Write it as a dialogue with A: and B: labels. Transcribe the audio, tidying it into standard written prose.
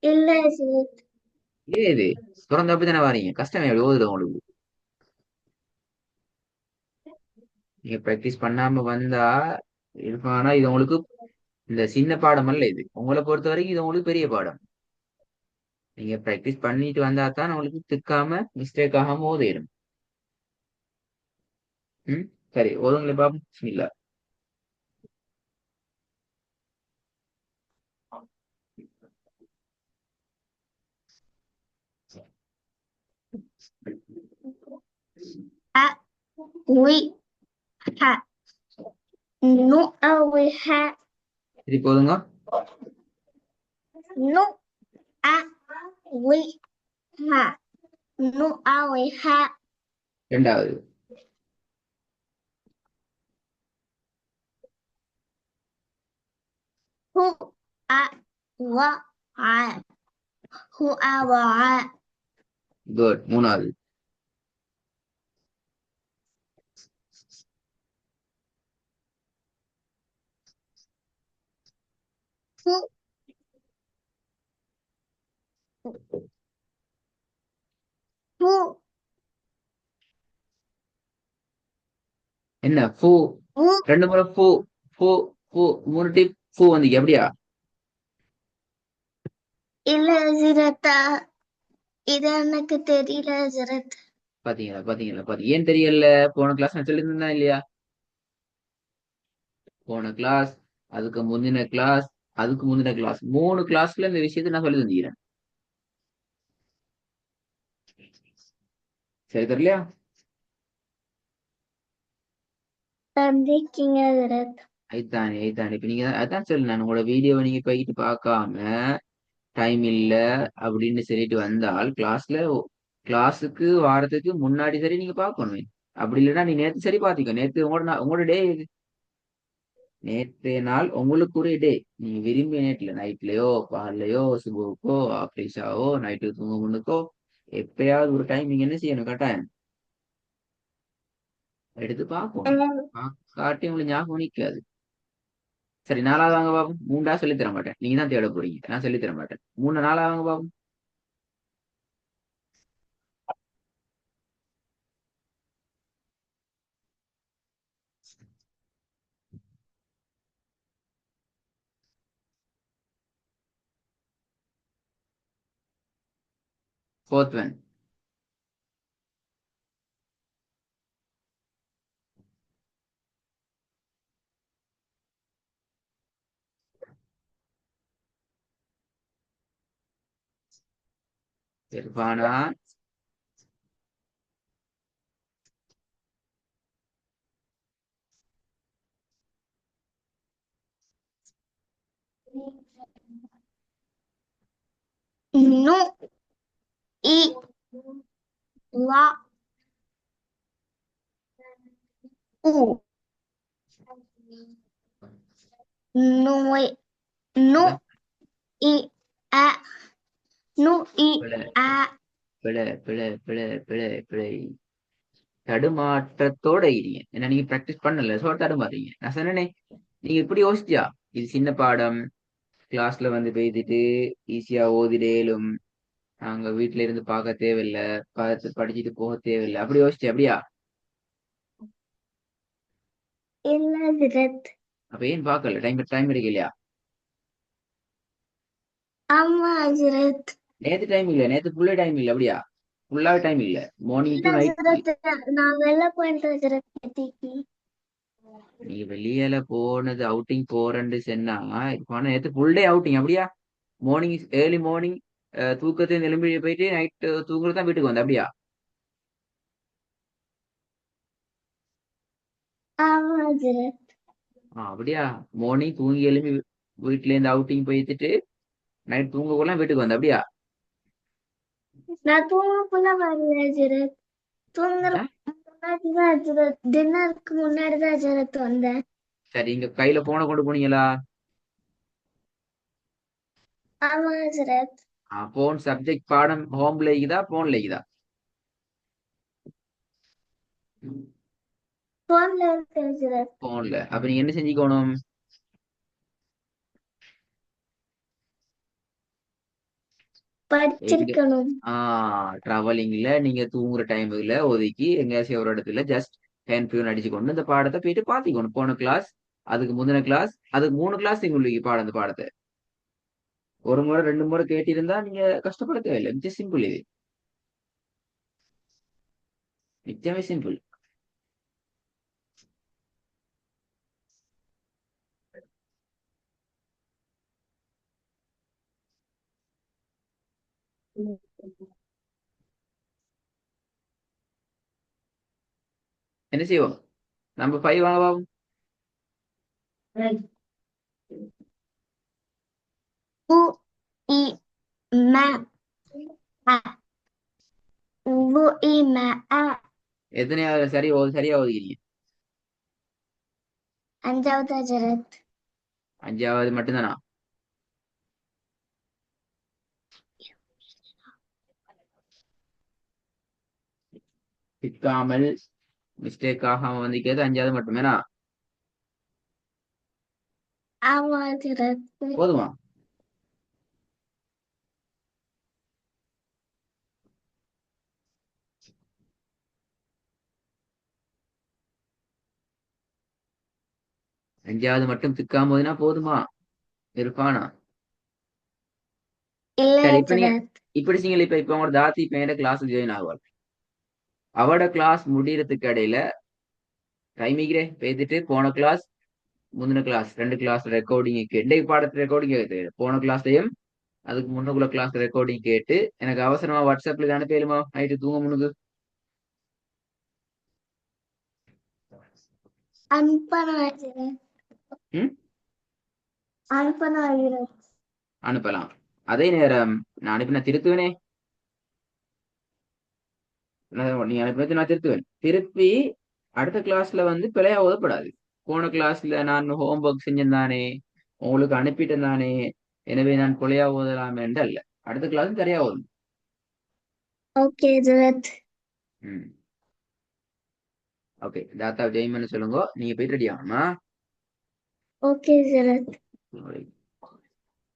A: இல்ல ஹஜ்ரத்.
B: ஏது திறந்து அப்படித்தானே வாரீங்க, கஷ்டமே அப்படி ஓதுறது உங்களுக்கு. நீங்க பிராக்டிஸ் பண்ணாம வந்தா இருக்கும். ஆனா இது உங்களுக்கு இந்த சின்ன பாடம் அல்ல, இது உங்களை பொறுத்த வரைக்கும் இது உங்களுக்கு பெரிய பாடம். நீங்க பிராக்டிஸ் பண்ணிட்டு வந்தா தான் உங்களுக்கு திக்காம மிஸ்டேக் ஆகாம ஓதிடும். ம். சரி, ஓதுங்களை பாப்போம். பிஸ்மில்லா.
A: அ உய் ஹ நு அவுய் ஹ
B: சரி போதுங்க.
A: நு அ உய் ஹ நு அவுய் ஹ
B: ரெண்டாவது.
A: ஹு அ வ அ ஹு அ வ அ
B: குட். மூணாவது.
A: ஹு ஹு
B: என்ன ஃபூ?
A: ஹு
B: ரெண்டு முறை ஃபூ. ஃபூ. ஃபூ. மூணு டைப் ஃபூ வந்தீங்க அப்படியா?
A: இல்ல ஹஜ்ரத். இது எனக்கு தெரியல ஹஜ்ரத்.
B: பாத்தீங்களா பாத்தீங்களா பாத்தீங்க, ஏன் தெரியல? போன கிளாஸ் நான் சொல்லியிருந்தேன் இல்லையா? போன கிளாஸ், அதுக்கு முந்தின கிளாஸ், அதுக்கு முந்தின கிளாஸ், மூணு கிளாஸ்ல இந்த விஷயத்தை நான் சொல்லி தந்துக்கிறேன். சரி தெரியலையா?
A: தந்திருக்கீங்க ஹஜ்ரத்.
B: ஐத்தானே ஐத்தானே, இப்ப நீங்க அதான் சொல்லு, நான் உங்களோட வீடியோவை நீங்க போயிட்டு பார்க்காம டைம் இல்ல அப்படின்னு சொல்லிட்டு வந்தால் கிளாஸுக்கு வாரத்துக்கு முன்னாடி சரி நீங்க பார்க்கணும். அப்படி இல்லைன்னா நீ நேத்து சரி பாத்தீங்க, நேத்து உங்களோட டே, நேற்றைய நாள் உங்களுக்கு ஒரு டே. நீங்க விரும்பிய நேரத்துல நைட்லயோ பகல்லையோ சுபுக்கோ ஆஃபீஸாவோ நைட்டு தூங்க முன்னுக்கோ எப்பயாவது ஒரு டைம் நீங்க என்ன செய்யணும் கட்டாயம் எடுத்து பார்க்கணும். காட்டி உங்களுக்கு ஞாபகம் நிக்காது. சரி, நாலாவது வாங்க பாப்போம். மூன்றா சொல்லித் தர மாட்டேன், நீங்க தான் தேட போறீங்க, நான் சொல்லித் தர மாட்டேன். மூணு நாலாவது வாங்க பாப்போம். Fourth one. இர்ஃபானா.
A: நு இ வ உ நோய் நு
B: அதான்
A: இ அ நு இ
B: பிழை
A: அ
B: பிழை பிழை பிழை பிழை பிழை. தடுமாற்றத்தோட இருங்க, ஏன்னா நீங்க பிராக்டிஸ் பண்ணல சோ தடுமாறீங்க. நான் சொன்னேனே, நீங்க இப்படி யோசிச்சா இது சின்ன பாடம், கிளாஸ்ல வந்து பேசிட்டு ஈஸியா ஓதிடேலும், நாங்க வீட்ல இருந்து பார்க்க தேவையில்ல, பார்த்து படிச்சுட்டு போக தேவையில்லை அப்படி யோசிச்சு அப்படியா?
A: இல்ல ஹஜ்ரத்.
B: அப்ப ஏன் பார்க்கல? டைம் டைம் எடுக்கலையா?
A: ஆமா ஹஜ்ரத்.
B: நேத்து டைம் இல்ல, நேத்து ஃபுல்லா டைம் இல்ல அப்படியா? ஃபுல்லாவே டைம் இல்ல, மார்னிங்
A: இல்ல
B: டு நைட்.
A: ஹஜ்ரத். நான் வெளில போயிட்டு ஹஜ்ரத் நேத்திக்கு.
B: நீங்க வெளியில போனது அவுட்டிங் போறேன்னு சொன்னா, இப்ப ஆனா நேத்து ஃபுல் டே அவுட்டிங் அப்படியா? மார்னிங் ஏர்லி மார்னிங் தூக்கத்தை எழும்பி போயிட்டு நைட் தூங்குறது தான் வீட்டுக்கு வந்த அப்படியா?
A: ஆமா ஹஜ்ரத்.
B: அப்படியா? மார்னிங் தூங்கி எழும்பி வீட்ல இருந்து அவுட்டிங் போயிட்டு நைட் தூங்கக்குள்ள வீட்டுக்கு வந்த அப்படியா?
A: நான் தூங்கக்குள்ள வரல ஹஜ்ரத். தூங்குற
B: ஆ?
A: முன்னாடி தான் ஹஜ்ரத். டின்னருக்கு முன்னாடி தான் ஹஜ்ரத் வந்தேன்.
B: சரி, இங்க கையில போனை கொண்டு போனீங்களா?
A: ஆமா ஹஜ்ரத்.
B: போன் சப்ஜெக்ட் பாடம் ஹோம்ல இருக்குதா போன்ல இருக்குதா?
A: போன்ல இருக்கு ஹஜ்ரத்.
B: போன்ல. அப்ப நீங்க என்ன செஞ்சுக்கணும்?
A: படிச்சிருக்கணும்.
B: டிராவலிங்ல நீங்க தூங்குற டைம்ல ஒதுக்கி எங்கேயாச்சும் ஒரு இடத்துல ஜஸ்ட் ஹேண்ட் பியூன் அடிச்சு கொண்டு இந்த பாடத்தை போயிட்டு பாத்திக்கணும். போன கிளாஸ், அதுக்கு முந்தின கிளாஸ், அதுக்கு 3 கிளாஸ் உங்களுக்கு பாடம் அந்த பாடத்தை ஒரு முறை 2 முறை கேட்டிருந்தா நீங்க கஷ்டப்பட தேவையில்லை. மிச்சம் சிம்பிள் இது, நிச்சயமே சிம்பிள். என்ன செய்வோம்? நம்ம 5 வாங்க பாப்போம்.
A: உ இ ம அ உ இ ம அ
B: எத்தனையாவது சரியா ஒதுக்கிறீங்க?
A: 5வது ஹஜரத்.
B: 5வது மட்டும்தானா? சிக்காமல் மிஸ்டேக் ஆகாம வந்திருக்கிறது 5வது மட்டுமேனா?
A: ஆமா ஹஜரத்.
B: போதுமா? அஞ்சாவது மட்டும் திக்காம போதுனா போதுமா இருப்பானா?
A: இல்ல
B: சரி, இப்ப நீங்க
A: ஹஜரத்.
B: இப்படி செய்யுங்க. இப்ப உங்களோட தாத்தி இப்ப என் கிளாஸ் ஜாயின் ஆகுவாள். அவட கிளாஸ் முடியறதுக்கு இடையில டைமிக்கிறே பேசிட்டு போன கிளாஸ், முந்தின கிளாஸ் 2 கிளாஸ் ரெக்கார்டிங் கேட்டு பாடத்து ரெக்கார்டிங் கேட்டு போன கிளாஸ்லயும் அதுக்கு முன்னக்குள்ள கிளாஸ் ரெக்கார்டிங் கேட்டு எனக்கு அவசரமா வாட்ஸ்அப்ல தானே பேருமா நைட்டு தூங்க முன்னுக்கு.
A: அனுப்பணும் ஹஜரத்.
B: ம்,
A: அனுப்பணும் ஹஜரத்.
B: அனுப்பலாம். அதே நேரம் நான் அனுப்பி நான் திருத்துவேனே. நீ அனுப்பி நான் திருத்துவேன். திருப்பி அடுத்த கிளாஸ்ல வந்து பிழையா ஓதப்படாது. போன கிளாஸ்ல நான் ஹோம்ஒர்க் செஞ்சிருந்தானே, உங்களுக்கு அனுப்பிட்டேன் தானே, எனவே நான் பிழையா ஓதலாம் என்று அல்ல. அடுத்த கிளாஸ் சரியா ஓதும்.
A: ஓகே ஹஜரத்.
B: ம், ஓகே. தாத்தா ஜெய்மன் சொல்லுங்க, நீங்க போயிட்டு ரெடி ஆகணுமா?
A: ஓகே ஹஜரத்.